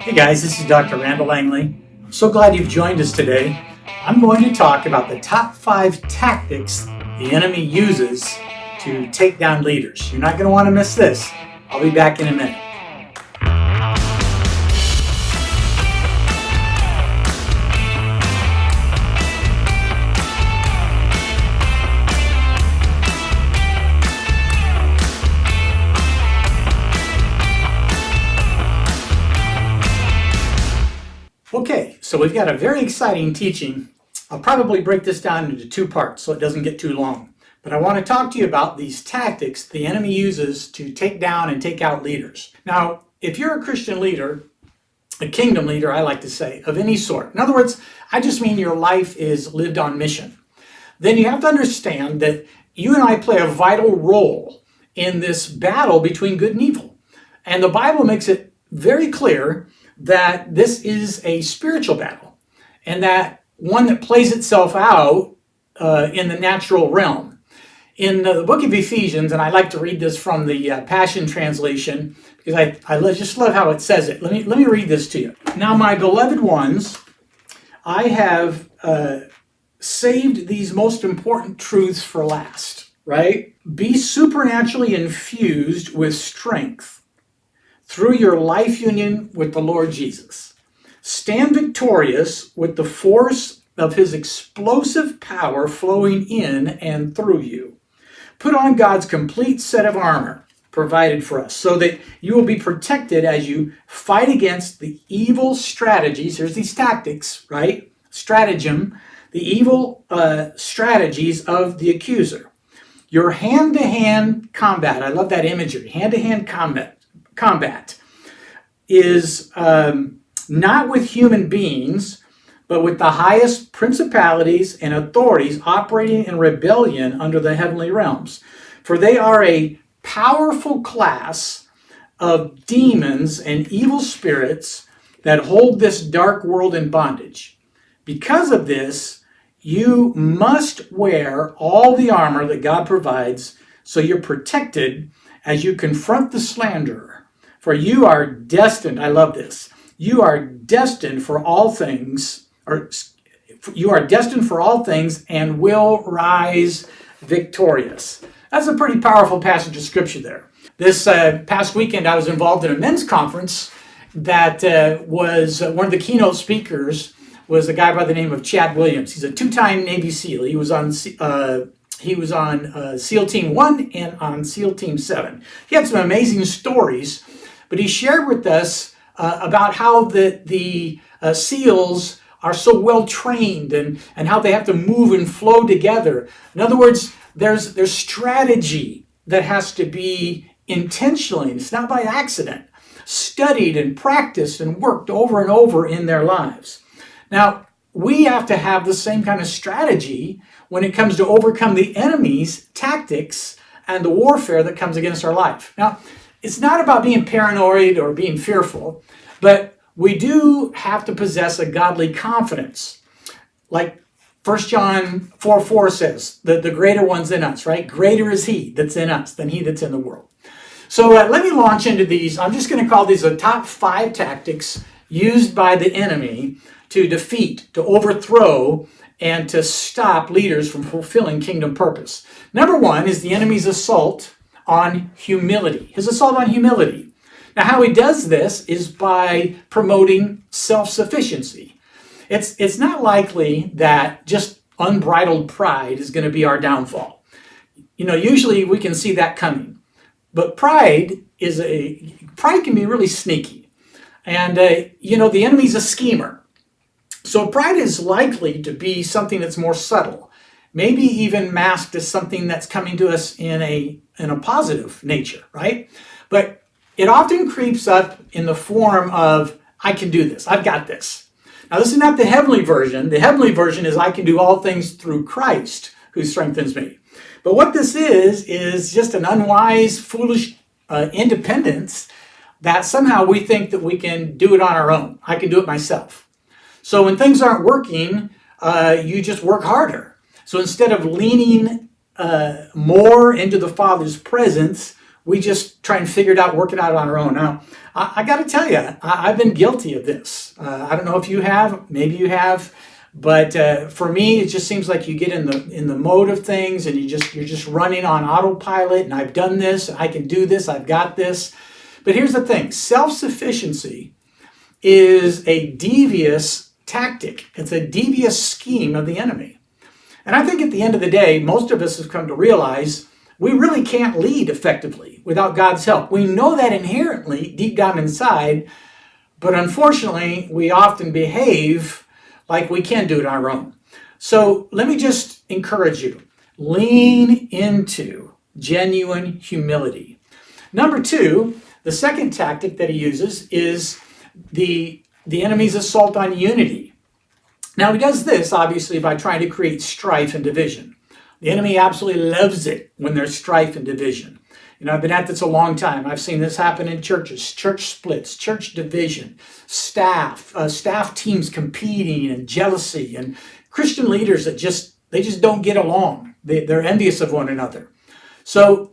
Hey guys, this is Dr. Randall Langley. I'm so glad you've joined us today. I'm going to talk about the top 5 tactics the enemy uses to take down leaders. You're not going to want to miss this. I'll be back in a minute. Okay, so we've got a very exciting teaching. I'll probably break this down into 2 parts so it doesn't get too long. But I want to talk to you about these tactics the enemy uses to take down and take out leaders. Now, if you're a Christian leader, a kingdom leader, I like to say, of any sort. In other words, I just mean your life is lived on mission. Then you have to understand that you and I play a vital role in this battle between good and evil. And the Bible makes it very clear that this is a spiritual battle, and that one that plays itself out in the natural realm. In the book of Ephesians, and I like to read this from the Passion Translation, because I just love how it says it. Let me read this to you. Now, my beloved ones, I have saved these most important truths for last, right? Be supernaturally infused with strength through your life union with the Lord Jesus. Stand victorious with the force of his explosive power flowing in and through you. Put on God's complete set of armor provided for us so that you will be protected as you fight against the evil strategies. Here's these tactics, right? Stratagem, the evil strategies of the accuser. Your hand-to-hand combat, I love that imagery, hand-to-hand combat is not with human beings, but with the highest principalities and authorities operating in rebellion under the heavenly realms. For they are a powerful class of demons and evil spirits that hold this dark world in bondage. Because of this, you must wear all the armor that God provides so you're protected as you confront the slanderer. For you are destined, I love this, you are destined for all things, you are destined for all things and will rise victorious. That's a pretty powerful passage of scripture there. This past weekend, I was involved in a men's conference that was one of the keynote speakers was a guy by the name of Chad Williams. He's a 2-time Navy SEAL. He was on SEAL Team 1 and on SEAL Team 7. He had some amazing stories, but he shared with us about how the SEALs are so well trained and how they have to move and flow together. In other words, there's strategy that has to be intentionally, it's not by accident, studied and practiced and worked over and over in their lives. Now, we have to have the same kind of strategy when it comes to overcome the enemy's tactics and the warfare that comes against our life. Now, it's not about being paranoid or being fearful, but we do have to possess a godly confidence. Like 1 John 4:4 says, the greater one's in us, right? Greater is he that's in us than he that's in the world. So let me launch into these. I'm just going to call these the top 5 tactics used by the enemy to defeat, to overthrow, and to stop leaders from fulfilling kingdom purpose. Number 1 is the enemy's assault on humility. His assault on humility. Now, how he does this is by promoting self-sufficiency. It's not likely that just unbridled pride is going to be our downfall. Usually we can see that coming. But pride can be really sneaky. And, the enemy's a schemer. So pride is likely to be something that's more subtle, maybe even masked as something that's coming to us in a positive nature, right? But it often creeps up in the form of, I can do this, I've got this. Now, this is not the heavenly version. The heavenly version is, I can do all things through Christ who strengthens me. But what this is just an unwise, foolish independence that somehow we think that we can do it on our own. I can do it myself. So when things aren't working, you just work harder. So instead of leaning more into the Father's presence, we just try and figure it out, work it out on our own. Now, I got to tell you, I've been guilty of this. I don't know if you have, maybe you have, but for me, it just seems like you get in the mode of things, and you're just running on autopilot. And I've done this, I can do this, I've got this. But here's the thing: self-sufficiency is a devious tactic. It's a devious scheme of the enemy. And I think at the end of the day, most of us have come to realize we really can't lead effectively without God's help. We know that inherently, deep down inside, but unfortunately, we often behave like we can do it on our own. So let me just encourage you, lean into genuine humility. Number two, the second tactic that he uses is the enemy's assault on unity. Now, he does this, obviously, by trying to create strife and division. The enemy absolutely loves it when there's strife and division. You know, I've been at this a long time. I've seen this happen in churches, church splits, church division, staff teams competing, and jealousy, and Christian leaders that they just don't get along. They're envious of one another. So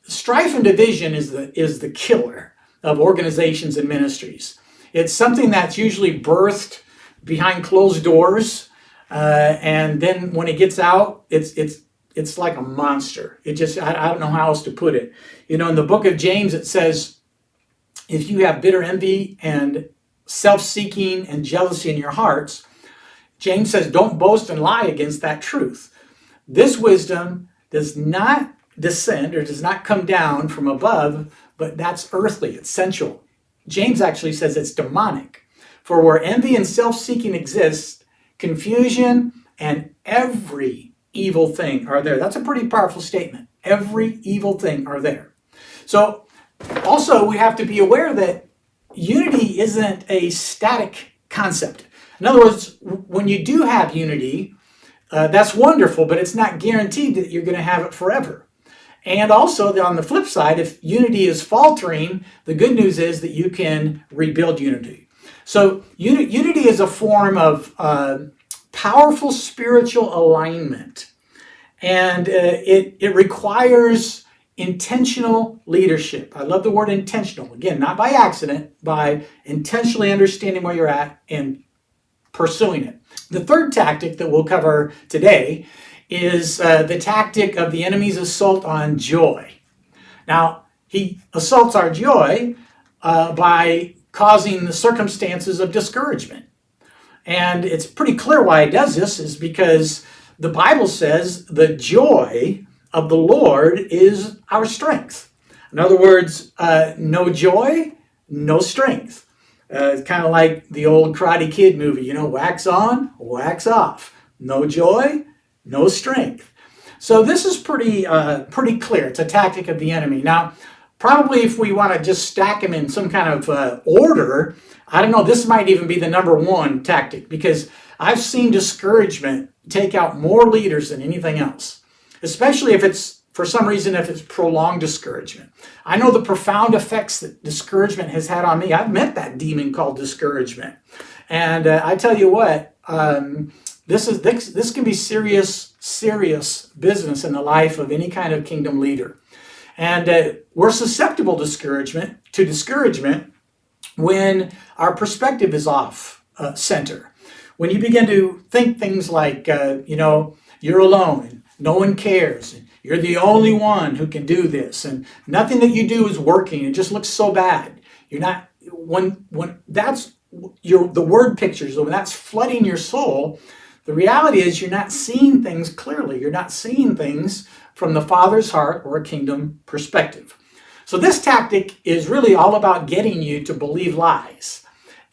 strife and division is the killer of organizations and ministries. It's something that's usually birthed behind closed doors, and then when it gets out, it's like a monster. I don't know how else to put it. You know, in the book of James, it says, if you have bitter envy and self-seeking and jealousy in your hearts, James says, don't boast and lie against that truth. This wisdom does not descend or does not come down from above, but that's earthly, it's sensual. James actually says it's demonic. For where envy and self-seeking exists, confusion and every evil thing are there. That's a pretty powerful statement. Every evil thing are there. So also we have to be aware that unity isn't a static concept. In other words, when you do have unity, that's wonderful, but it's not guaranteed that you're going to have it forever. And also, on the flip side, if unity is faltering, the good news is that you can rebuild unity. So unity is a form of powerful spiritual alignment, and it requires intentional leadership. I love the word intentional. Again, not by accident, by intentionally understanding where you're at and pursuing it. The third tactic that we'll cover today is the tactic of the enemy's assault on joy. Now, he assaults our joy by causing the circumstances of discouragement. And it's pretty clear why he does this is because the Bible says the joy of the Lord is our strength. In other words, no joy, no strength. It's kind of like the old Karate Kid movie, you know, wax on, wax off. No joy, no strength. So this is pretty clear. It's a tactic of the enemy. Now, probably if we want to just stack them in some kind of order, I don't know, this might even be the number one tactic, because I've seen discouragement take out more leaders than anything else, especially if it's, for some reason, if it's prolonged discouragement. I know the profound effects that discouragement has had on me. I've met that demon called discouragement. And I tell you what, this can be serious business in the life of any kind of kingdom leader. And we're susceptible to discouragement when our perspective is off center. When you begin to think things like, you're alone, and no one cares, and you're the only one who can do this, and nothing that you do is working, it just looks so bad. You're not, when that's the word pictures, when that's flooding your soul, the reality is you're not seeing things clearly. You're not seeing things from the Father's heart or a kingdom perspective. So this tactic is really all about getting you to believe lies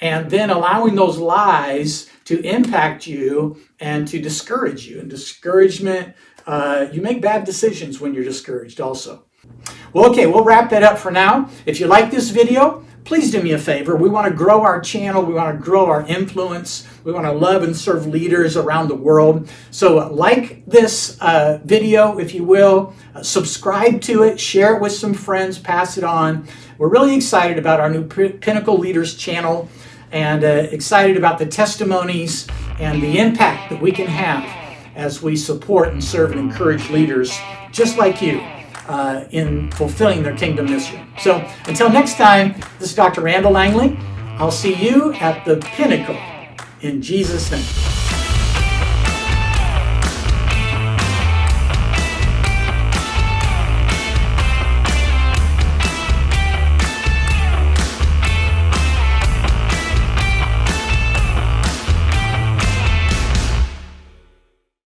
and then allowing those lies to impact you and to discourage you. And discouragement, you make bad decisions when you're discouraged also. Well, okay, we'll wrap that up for now. If you like this video, please do me a favor. We want to grow our channel. We want to grow our influence. We want to love and serve leaders around the world. So like this video, if you will, subscribe to it, share it with some friends, pass it on. We're really excited about our new Pinnacle Leaders Channel and excited about the testimonies and the impact that we can have as we support and serve and encourage leaders just like you. in fulfilling their kingdom mission. So until next time, this is Dr. Randall Langley. I'll see you at the Pinnacle in Jesus' name.